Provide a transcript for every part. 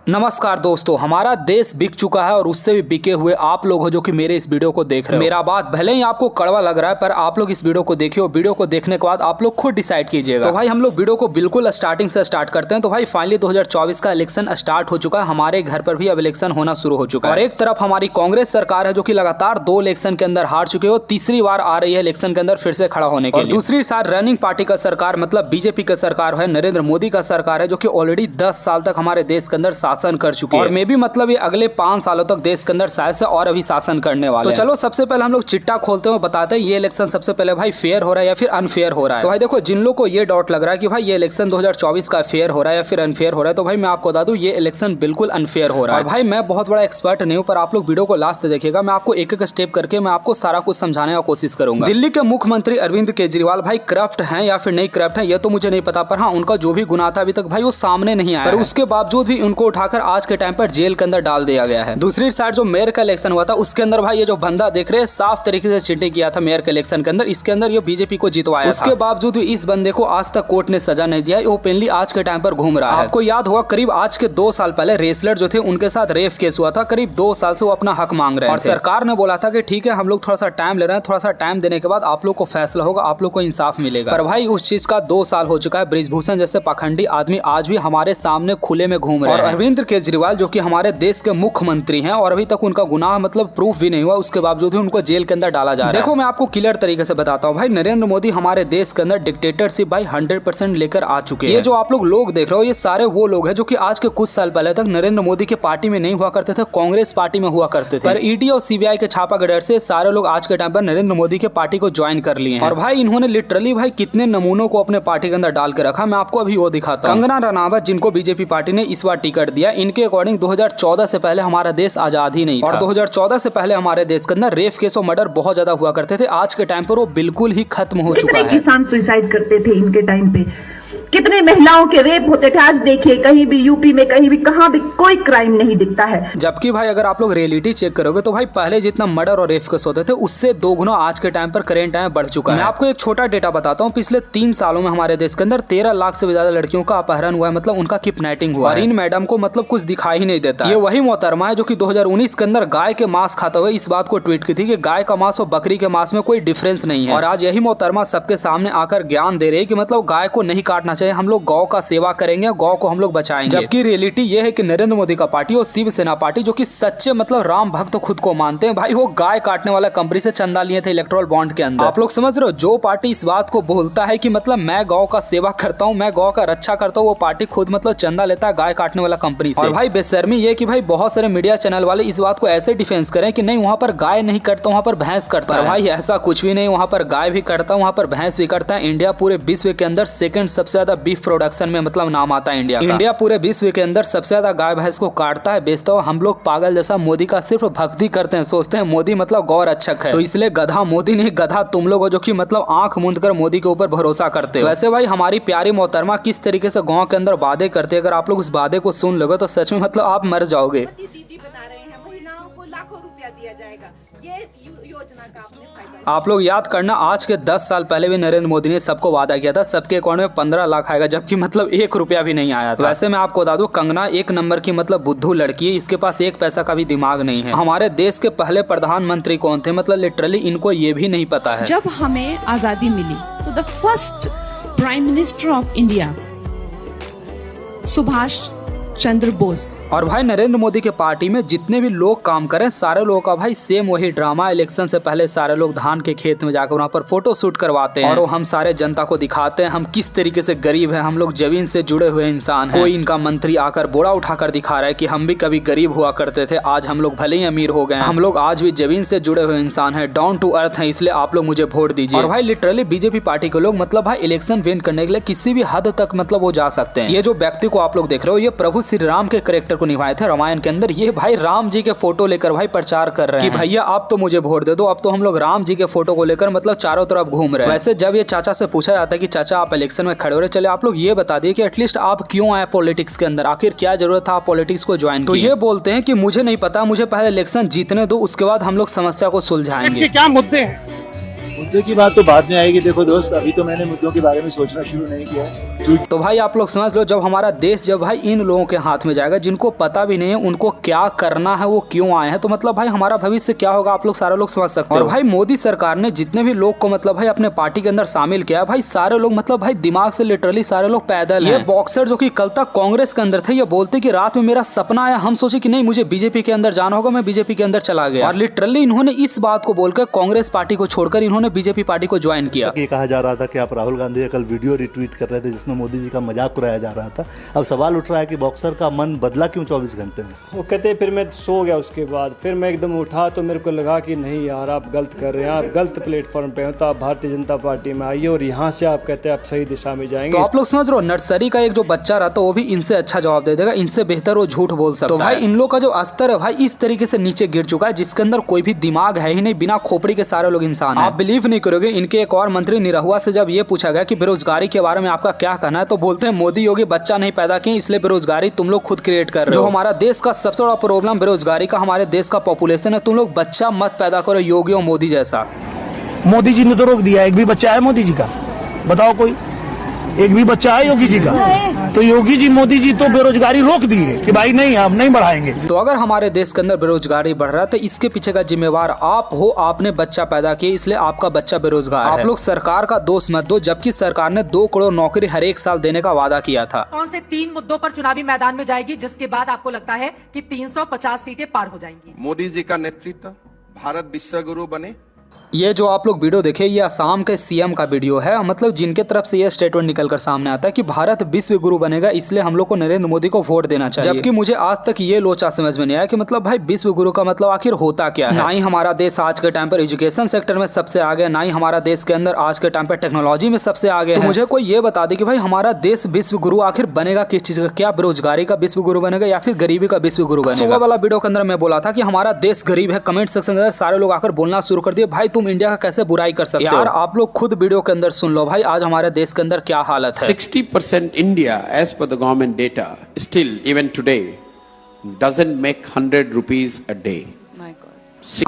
नमस्कार दोस्तों, हमारा देश बिक चुका है और उससे भी बिके हुए आप लोग हो जो कि मेरे इस वीडियो को देख रहे हो। मेरा बात भले ही आपको कड़वा लग रहा है, पर आप लोग इस वीडियो को देखिए और वीडियो को देखने के बाद आप लोग खुद डिसाइड कीजिएगा। तो भाई हम लोग वीडियो को बिल्कुल स्टार्टिंग से स्टार्ट करते हैं। तो भाई फाइनली 2024 का इलेक्शन स्टार्ट हो चुका है। हमारे घर पर भी अब इलेक्शन होना शुरू हो चुका है और एक तरफ हमारी कांग्रेस सरकार है जो कि लगातार 2 इलेक्शन के अंदर हार चुके हो, तीसरी बार आ रही है इलेक्शन के अंदर फिर से खड़ा होने के लिए। दूसरी साइड रनिंग पार्टी का सरकार मतलब बीजेपी का सरकार है, नरेंद्र मोदी का सरकार है जो कि ऑलरेडी 10 साल तक हमारे देश के अंदर शासन कर चुकी है। में भी मतलब ये अगले 5 सालों तक देश के अंदर शायद से और अभी शासन करने वाले। तो चलो सबसे पहले हम लोग चिट्टा खोलते हुए बताते हैं ये इलेक्शन सबसे पहले भाई फेयर हो रहा है या फिर अनफेयर हो रहा है। तो भाई देखो, जिन लोगों को ये डाउट लग रहा है कि भाई ये इलेक्शन 2024 का फेयर हो रहा है या फिर अनफेयर हो रहा है, तो भाई मैं आपको बता दूं ये इलेक्शन बिल्कुल अनफेयर हो रहा है। और भाई मैं बहुत बड़ा एक्सपर्ट नहीं हूं, पर आप लोग वीडियो को लास्ट तक देखिएगा। मैं आपको एक एक स्टेप करके मैं आपको सारा कुछ समझाने की कोशिश करूंगा। दिल्ली के मुख्यमंत्री अरविंद केजरीवाल भाई करप्ट हैं या फिर नहीं करप्ट है ये तो मुझे नहीं पता, पर हाँ उनका जो भी गुनाह था अभी तक भाई वो सामने नहीं आया, पर उसके बावजूद भी उनको उठाकर आज के टाइम पर जेल के अंदर डाल दिया गया है। दूसरी साइड जो मेयर का इलेक्शन हुआ था उसके अंदर भाई ये जो बंदा देख रहे हैं साफ तरीके से चीटिंग किया था मेयर के इलेक्शन के अंदर, इसके अंदर ये बीजेपी को जितवाया। उसके बावजूद भी इस बंदे को आज तक कोर्ट ने सजा नहीं दिया, ओपनली आज के टाइम पर घूम रहा है। आपको याद होगा करीब आज के 2 साल पहले रेसलर जो थे उनके साथ रेप केस हुआ था, करीब 2 साल से वो अपना हक मांग रहे हैं और सरकार ने बोला था कि ठीक है हम लोग थोड़ा सा टाइम ले रहे हैं, थोड़ा सा टाइम देने के बाद आप लोग को फैसला होगा, आप लोग को इंसाफ मिलेगा। पर भाई उस चीज का 2 साल हो चुका है। बृजभूषण जैसे पाखंडी आदमी आज भी हमारे सामने खुले में घूम रहे हैं और अरविंद केजरीवाल जो कि हमारे देश के मुख्यमंत्री हैं और अभी तक उनका गुनाह मतलब प्रूफ भी नहीं हुआ, उसके बावजूद भी उनको जेल के अंदर डाला जा रहा है। देखो मैं आपको क्लियर तरीके से बताता हूँ भाई, नरेंद्र मोदी हमारे देश के अंदर डिक्टेटरशिप भाई 100% लेकर आ चुके हैं। ये जो आप लोग देख रहे हो ये सारे वो लोग हैं जो कि आज के कुछ साल पहले तक नरेंद्र मोदी के पार्टी में नहीं हुआ करते थे, कांग्रेस पार्टी में हुआ करते थे, पर ईडी और सीबीआई के छापा गड़र से सारे लोग आज के टाइम पर नरेंद्र मोदी के पार्टी को ज्वाइन कर लिए हैं। और भाई इन्होंने लिटरली भाई कितने नमूनों को अपने पार्टी के अंदर डाल के रखा, मैं आपको अभी वो दिखाता हूँ। कंगना रनावत जिनको बीजेपी पार्टी ने इस बार टिकट दिया, इनके अकॉर्डिंग 2014 से पहले हमारा देश आजाद ही नहीं था और 2014 से पहले हमारे देश के अंदर रेप केस और मर्डर बहुत ज्यादा हुआ करते थे। आज के टाइम पर वो बिल्कुल ही खत्म हो चुका है। किसान सुसाइड करते थे इनके टाइम पे, कितने महिलाओं के रेप होते थे। आज देखिए कहीं भी यूपी में कहीं भी कहां भी कोई क्राइम नहीं दिखता है। जबकि भाई अगर आप लोग रियलिटी चेक करोगे तो भाई पहले जितना मर्डर और रेप केस होते थे उससे 2 गुना आज के टाइम पर करेंट टाइम बढ़ चुका है। मैं आपको एक छोटा डेटा बताता हूँ, पिछले 3 सालों में हमारे देश के अंदर 13 लाख से ज्यादा लड़कियों का अपहरण हुआ है, मतलब उनका किडनैपिंग हुआ है। इन मैडम को मतलब कुछ दिखाई ही नहीं देता। ये वही मोहतरमा है जो कि 2019 के अंदर गाय के मांस खाते हुए इस बात को ट्वीट की थी कि गाय का मांस और बकरी के मांस में कोई डिफरेंस नहीं है, और आज यही मोहतरमा सबके सामने आकर ज्ञान दे रही है कि मतलब गाय को नहीं काटना चाहिए, हम लोग गौ का सेवा करेंगे, गौ को हम लोग बचाएंगे। जबकि रियलिटी ये है कि नरेंद्र मोदी का पार्टी और शिवसेना पार्टी जो कि सच्चे मतलब राम भक्त खुद को मानते हैं, भाई वो गाय काटने वाला कंपनी से चंदा लिए थे इलेक्टोरल बॉन्ड के अंदर। आप लोग समझ रहे हो, जो पार्टी इस बात को बोलता है कि मतलब मैं गौ का सेवा करता हूँ, मैं गौ का रक्षा करता हूँ, वो पार्टी खुद मतलब चंदा लेता है गाय काटने वाला कंपनी से। और भाई बेशर्मी ये कि भाई बहुत सारे मीडिया चैनल वाले इस बात को ऐसे डिफेंस करें कि नहीं वहाँ पर गाय नहीं कटता, वहाँ पर भैंस कटता है। भाई ऐसा कुछ भी नहीं, वहाँ पर गाय भी कटता है, वहाँ पर भैंस भी कटता है। इंडिया पूरे विश्व के अंदर सेकंड सबसे ज्यादा बीफ प्रोडक्शन में मतलब नाम आता है इंडिया पूरे विश्व के अंदर सबसे ज्यादा गाय भैंस को काटता है, बेचता है। हम लोग पागल जैसा मोदी का सिर्फ भक्ति करते हैं, सोचते हैं मोदी मतलब गौ रक्षक है, तो इसलिए गधा मोदी नहीं गधा तुम लोग हो जो कि मतलब आंख मूंद कर मोदी के ऊपर भरोसा करते हो। वैसे भाई हमारी प्यारी मोहतरमा किस तरीके से गाँव के अंदर वादे करते हैं, अगर आप लोग उस वादे को सुन लोगे तो सच में मतलब आप मर जाओगे। आप लोग याद करना आज के 10 साल पहले भी नरेंद्र मोदी ने सबको वादा किया था सबके अकाउंट में 15 लाख आएगा, जबकि मतलब 1 रुपया भी नहीं आया था। वैसे मैं आपको बता दूं कंगना 1 नंबर की मतलब बुद्धू लड़की है, इसके पास 1 पैसा का भी दिमाग नहीं है। हमारे देश के पहले प्रधानमंत्री कौन थे मतलब लिटरली इनको ये भी नहीं पता है। जब हमें आजादी मिली तो the first prime minister of India Subhash Chandra Bose. और भाई नरेंद्र मोदी के पार्टी में जितने भी लोग काम करें सारे लोगों का भाई सेम वही ड्रामा। इलेक्शन से पहले सारे लोग धान के खेत में जाकर वहाँ पर फोटो शूट करवाते हैं और वो हम सारे जनता को दिखाते हैं हम किस तरीके से गरीब हैं, हम लोग जमीन से जुड़े हुए इंसान हैं। कोई इनका मंत्री आकर बोरा उठाकर दिखा रहा है कि हम भी कभी गरीब हुआ करते थे, आज हम लोग भले ही अमीर हो गए, हम लोग आज भी जमीन से जुड़े हुए इंसान है, डाउन टू अर्थ है, इसलिए आप लोग मुझे वोट दीजिए। और भाई लिटरली बीजेपी पार्टी के लोग मतलब भाई इलेक्शन विन करने के लिए किसी भी हद तक मतलब वो जा सकते हैं। ये जो व्यक्ति को आप लोग देख रहे हो ये प्रभु श्री राम के कैरेक्टर को निभाए थे रामायण के अंदर। ये भाई राम जी के फोटो लेकर भाई प्रचार कर रहे हैं कि भैया आप तो मुझे वोट दे दो, अब तो हम लोग राम जी के फोटो को लेकर मतलब चारों तरफ घूम रहे हैं। वैसे जब ये चाचा से पूछा जाता है कि चाचा आप इलेक्शन में खड़े हो रहे, चले आप लोग ये बता दिए कि एटलीस्ट आप क्यों आए पॉलिटिक्स के अंदर, आखिर क्या जरूरत था आप पॉलिटिक्स को ज्वाइन किए। तो ये बोलते हैं कि मुझे नहीं पता, मुझे पहले इलेक्शन जीतने दो, उसके बाद हम लोग समस्या को सुलझाएंगे। क्या मुद्दे हैं मुद्दे की बात तो बाद में आएगी। देखो दोस्त, अभी तो मैंने मुद्दों के बारे में सोचना शुरू नहीं किया है। तो भाई आप लोग समझ लो, जब हमारा देश जब भाई इन लोगों के हाथ में जाएगा जिनको पता भी नहीं है उनको क्या करना है, वो क्यों आए हैं, तो मतलब भाई हमारा भविष्य क्या होगा आप लोग सारे लोग समझ सकते हो। और भाई मोदी सरकार ने जितने भी लोग को मतलब भाई अपने पार्टी के अंदर शामिल किया भाई, सारे लोग मतलब भाई दिमाग से लिटरली सारे लोग पैदल हैं। ये बॉक्सर जो कि कल तक कांग्रेस के अंदर थे, ये बोलते कि रात में मेरा सपना आया, हम सोचे कि नहीं मुझे बीजेपी के अंदर जाना होगा, मैं बीजेपी के अंदर चला गया। और लिटरली इन्होंने इस बात को बोलकर कांग्रेस पार्टी को छोड़कर इन्होंने बीजेपी पार्टी को ज्वाइन किया। ये कहा जा रहा था कि आप राहुल गांधी का कल वीडियो रिट्वीट कर रहे थे जिसमें मोदी जी का मजाक उड़ाया जा रहा था। अब सवाल उठ रहा है कि बॉक्सर का मन बदला क्यों 24 घंटे में? वो कहते फिर मैं सो गया, उसके बाद फिर मैं एकदम उठा तो मेरे को लगा कि नहीं यार आप गलत कर रहे हैं, आप गलत प्लेटफॉर्म पे हो, तो आप भारतीय जनता पार्टी में आइए और यहाँ से आप कहते हैं आप सही दिशा में जाएंगे। तो आप लोग समझ रहे हो, नर्सरी का एक जो बच्चा रहता है वो भी इनसे अच्छा जवाब दे देगा, इनसे बेहतर वो झूठ बोल सकता है। तो भाई इन लोग का जो स्तर है भाई इस तरीके से नीचे गिर चुका है जिसके अंदर कोई भी दिमाग है ही नहीं, बिना खोपड़ी के सारे लोग इंसान हैं। आप बिलीव नहीं करोगे, इनके एक और मंत्री निरहुआ से जब ये पूछा गया कि बेरोजगारी के बारे में आपका क्या कहना है, तो बोलते हैं मोदी योगी बच्चा नहीं पैदा किए इसलिए बेरोजगारी तुम लोग खुद क्रिएट कर रहे हो। जो हमारा देश का सबसे बड़ा प्रॉब्लम बेरोजगारी का हमारे देश का पॉपुलेशन है, तुम लोग बच्चा मत पैदा करो योगी और मोदी जैसा। मोदी जी ने तो रोक दिया, एक भी बच्चा है मोदी जी का? बताओ कोई एक भी बच्चा है योगी जी का? तो योगी जी मोदी जी तो बेरोजगारी रोक दिए कि भाई नहीं हम नहीं बढ़ाएंगे। तो अगर हमारे देश के अंदर बेरोजगारी बढ़ रहा है तो इसके पीछे का जिम्मेवार आप हो, आपने बच्चा पैदा किया इसलिए आपका बच्चा बेरोजगार है। आप लोग सरकार का दोष मत दो, जबकि सरकार ने 2 करोड़ नौकरी हर एक साल देने का वादा किया था। कौन से 3 मुद्दों पर चुनावी मैदान में जाएगी जिसके बाद आपको लगता है कि 350 सीटें पार हो जाएंगी? मोदी जी का नेतृत्व, भारत विश्व गुरु बने। ये जो आप लोग वीडियो देखे ये असम के सीएम का वीडियो है, मतलब जिनके तरफ से ये स्टेटमेंट निकलकर सामने आता है कि भारत विश्व गुरु बनेगा इसलिए हम लोग को नरेंद्र मोदी को वोट देना चाहिए। जबकि मुझे आज तक ये लोचा समझ में नहीं आया कि मतलब भाई विश्व गुरु का मतलब आखिर होता क्या है। ना ही हमारा देश आज के टाइम पर एजुकेशन सेक्टर में सबसे आगे, ना ही हमारा देश के अंदर आज के टाइम पर टेक्नोलॉजी में सबसे आगे। तो मुझे कोई ये बता दे कि भाई हमारा देश विश्व गुरु आखिर बनेगा किस चीज का? क्या बेरोजगारी का विश्व गुरु बनेगा या फिर गरीबी का विश्व गुरु बनेगा? सुबह वाला वीडियो के अंदर मैं बोला था कि हमारा देश गरीब है, कमेंट सेक्शन के अंदर सारे लोग आकर बोलना शुरू कर दिए भाई तुम इंडिया का कैसे बुराई कर सकते हो। यार आप लोग खुद वीडियो के अंदर सुन लो भाई आज हमारे देश के अंदर क्या हालत है। 60% India, as per the government data, still even today doesn't make 100 rupees a day.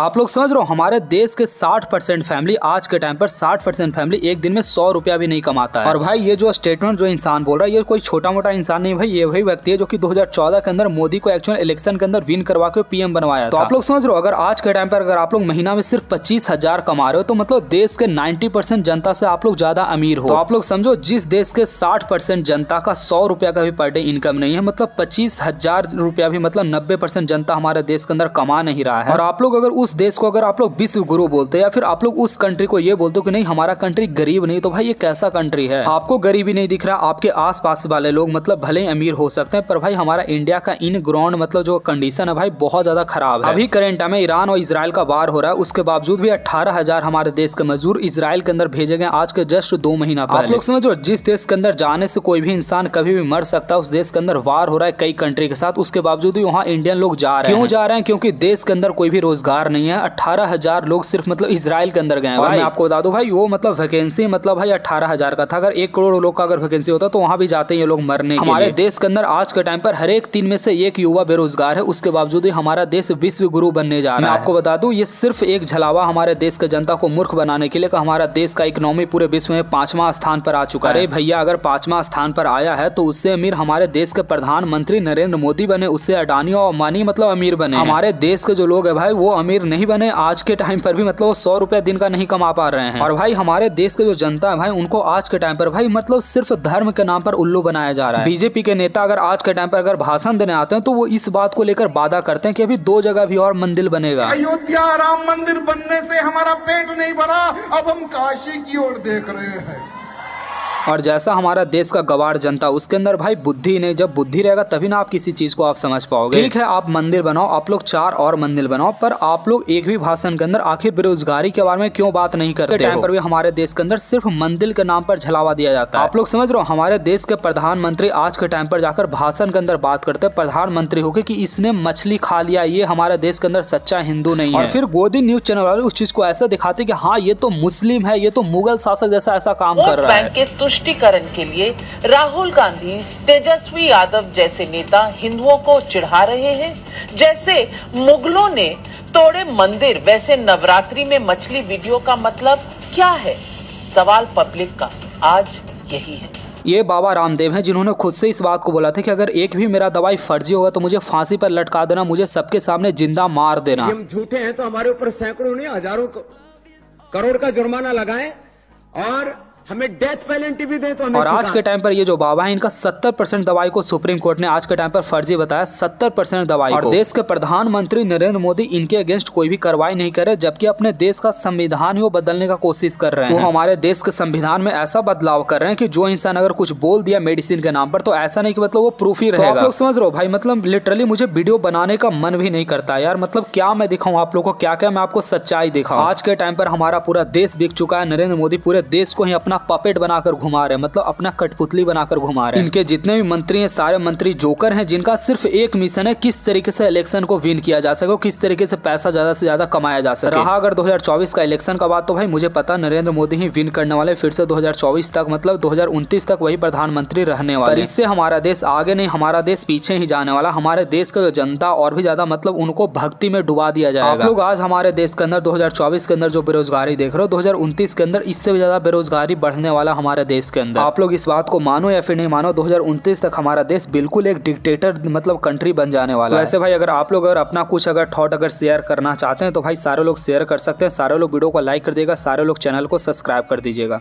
आप लोग समझ रहे हो, हमारे देश के 60% फैमिली आज के टाइम पर 60% फैमिली एक दिन में 100 रुपया भी नहीं कमाता है। और भाई ये जो स्टेटमेंट जो इंसान बोल रहा है ये कोई छोटा मोटा इंसान नहीं भाई, ये वही व्यक्ति है जो कि 2014 के अंदर मोदी को एक्चुअल इलेक्शन के अंदर विन करवा के पीएम बनवाया। तो आप लोग समझ रहे हो, अगर आज के टाइम पर अगर आप लोग महीना में सिर्फ 25,000 कमा रहे हो तो मतलब देश के 90% जनता से आप लोग ज्यादा अमीर हो। तो आप लोग समझो जिस देश के 60% जनता का 100 रुपया का भी पर डे इनकम नहीं है, मतलब 25,000 रुपया भी मतलब 90% जनता हमारे देश के अंदर कमा नहीं रहा है। और आप लोग अगर उस देश को अगर आप लोग विश्व गुरु बोलते हैं या फिर आप लोग उस कंट्री को ये बोलते हो कि नहीं हमारा कंट्री गरीब नहीं, तो भाई ये कैसा कंट्री है? आपको गरीबी नहीं दिख रहा, आपके आसपास वाले लोग मतलब भले ही अमीर हो सकते हैं पर भाई हमारा इंडिया का इन ग्राउंड मतलब जो कंडीशन है भाई बहुत ज्यादा खराब है। अभी करंट टाइम में ईरान और इजराइल का वार हो रहा है, उसके बावजूद भी 18,000 हमारे देश के मजदूर इजराइल के अंदर भेजे गए आज के जस्ट 2 महीना पहले। आप लोग समझो जिस देश के अंदर जाने से कोई भी इंसान कभी भी मर सकता है, उस देश के अंदर वार हो रहा है कई कंट्री के साथ, उसके बावजूद भी वहाँ इंडियन लोग जा रहे हैं। क्यों जा रहे हैं? क्योंकि देश के अंदर कोई भी रोजगार नहीं है। 18,000 लोग सिर्फ मतलब इजराइल के अंदर गए हैं। और मैं आपको बता दूं भाई वो मतलब वैकेंसी मतलब भाई 18,000 का था, अगर 1 करोड़ लोग का अगर वैकेंसी होता तो वहां भी जाते हैं ये लोग मरने के लिए। हमारे देश के अंदर आज के टाइम पर हर एक 3 में से 1 युवा बेरोजगार है, उसके बावजूद ही हमारा देश विश्व गुरु बनने जा रहा है। मैं आपको बता दूं ये सिर्फ एक झलावा हमारे देश के जनता को मूर्ख बनाने के लिए का हमारा देश का इकोनॉमी पूरे विश्व में 5वां स्थान पर आ चुका है। अरे भैया अगर 5वां स्थान पर आया है तो उससे अमीर हमारे देश के प्रधानमंत्री नरेंद्र मोदी बने, उससे अडानी और अंबानी मतलब अमीर बने। हमारे देश के जो लोग है भाई वो अमीर नहीं बने, आज के टाइम पर भी मतलब 100 रुपया दिन का नहीं कमा पा रहे हैं। और भाई हमारे देश के जो जनता है भाई उनको आज के टाइम पर भाई मतलब सिर्फ धर्म के नाम पर उल्लू बनाया जा रहा है। बीजेपी के नेता अगर आज के टाइम पर अगर भाषण देने आते हैं तो वो इस बात को लेकर वादा करते हैं कि अभी 2 जगह भी और मंदिर बनेगा। अयोध्या राम मंदिर बनने से हमारा पेट नहीं भरा, अब हम काशी की ओर देख रहे हैं। और जैसा हमारा देश का गवार जनता उसके अंदर भाई बुद्धि नहीं, जब बुद्धि रहेगा तभी ना आप किसी चीज को आप समझ पाओगे। ठीक है आप मंदिर बनाओ, आप लोग 4 और मंदिर बनाओ, पर आप लोग एक भी भाषण के अंदर आखिर बेरोजगारी के बारे में क्यों बात नहीं करते? टाइम पर भी हमारे देश के अंदर सिर्फ मंदिर के नाम पर झलावा दिया जाता है। आप लोग समझ रहे हो हमारे देश के प्रधानमंत्री आज के टाइम पर जाकर भाषण के अंदर बात करते हैं प्रधानमंत्री होकर कि इसने मछली खा लिया, ये हमारे देश के अंदर सच्चा हिंदू नहीं है। और फिर गोदी न्यूज चैनल वाले उस चीज को ऐसा दिखाते कि हाँ ये तो मुस्लिम है, ये तो मुगल शासक जैसा ऐसा काम कर रहा है। तुष्टिकरण के लिए राहुल गांधी, तेजस्वी यादव जैसे नेता हिंदुओं को चिढ़ा रहे हैं, जैसे मुगलों ने तोड़े मंदिर, वैसे नवरात्रि में मछली वीडियो का मतलब क्या है? सवाल पब्लिक का आज यही है। ये बाबा रामदेव हैं जिन्होंने खुद से इस बात को बोला था कि अगर एक भी मेरा दवाई फर्जी होगा तो मुझे फांसी पर लटका देना, मुझे सबके सामने जिंदा मार देना। हम झूठे हैं तो हमारे ऊपर सैकड़ों नहीं हजारों करोड़ का जुर्माना लगाएं और हमें डेथ पेनल्टी भी दे तो हमें। और आज के टाइम पर ये जो बाबा है इनका 70% दवाई को सुप्रीम कोर्ट ने आज के टाइम पर फर्जी बताया, 70% दवाई और देश के प्रधानमंत्री नरेंद्र मोदी इनके अगेंस्ट कोई भी कार्रवाई नहीं कर रहे, जबकि अपने देश का संविधान ही वो बदलने का कोशिश कर रहे हैं। वो हमारे देश के संविधान में ऐसा बदलाव कर रहे हैं कि जो इंसान अगर कुछ बोल दिया मेडिसिन के नाम पर तो ऐसा नहीं कि मतलब वो प्रूफ ही रहेगा। तो आप लोग समझ रहे हो भाई, मतलब लिटरली मुझे वीडियो बनाने का मन भी नहीं करता यार। मतलब क्या मैं दिखाऊं आप लोगों को, क्या क्या मैं आपको सच्चाई दिखाऊं। आज के टाइम पर हमारा पूरा देश बिक चुका है, नरेंद्र मोदी पूरे देश को ही अपना पपेट बनाकर घुमा रहे हैं, मतलब अपना कठपुतली बनाकर घुमा रहे हैं। इनके जितने भी मंत्री हैं सारे मंत्री जोकर हैं, जिनका सिर्फ एक मिशन है किस तरीके से इलेक्शन को विन किया जा सके, किस तरीके से पैसा ज्यादा से ज्यादा कमाया जा सके। रहा अगर 2024 का इलेक्शन का बात तो भाई मुझे पता नरेंद्र मोदी ही विन करने वाले, फिर से 2024 तक मतलब 2029 तक वही प्रधानमंत्री रहने वाले। इससे हमारा देश आगे नहीं, हमारा देश पीछे ही जाने वाला। हमारे देश का जनता और भी ज्यादा मतलब उनको भक्ति में डुबा दिया जाएगा। आप लोग आज हमारे देश के अंदर 2024 के अंदर जो बेरोजगारी देख रहे हो, 2029 के अंदर इससे भी ज्यादा बेरोजगारी बढ़ने वाला हमारे देश के अंदर। आप लोग इस बात को मानो या फिर नहीं मानो, 2029 तक हमारा देश बिल्कुल एक डिक्टेटर मतलब कंट्री बन जाने वाला है। वैसे भाई अगर आप लोग अगर अपना कुछ अगर थॉट अगर शेयर करना चाहते हैं तो भाई सारे लोग शेयर कर सकते हैं, सारे लोग वीडियो को लाइक कर दीजिएगा, सारे लोग चैनल को सब्सक्राइब कर दीजिएगा।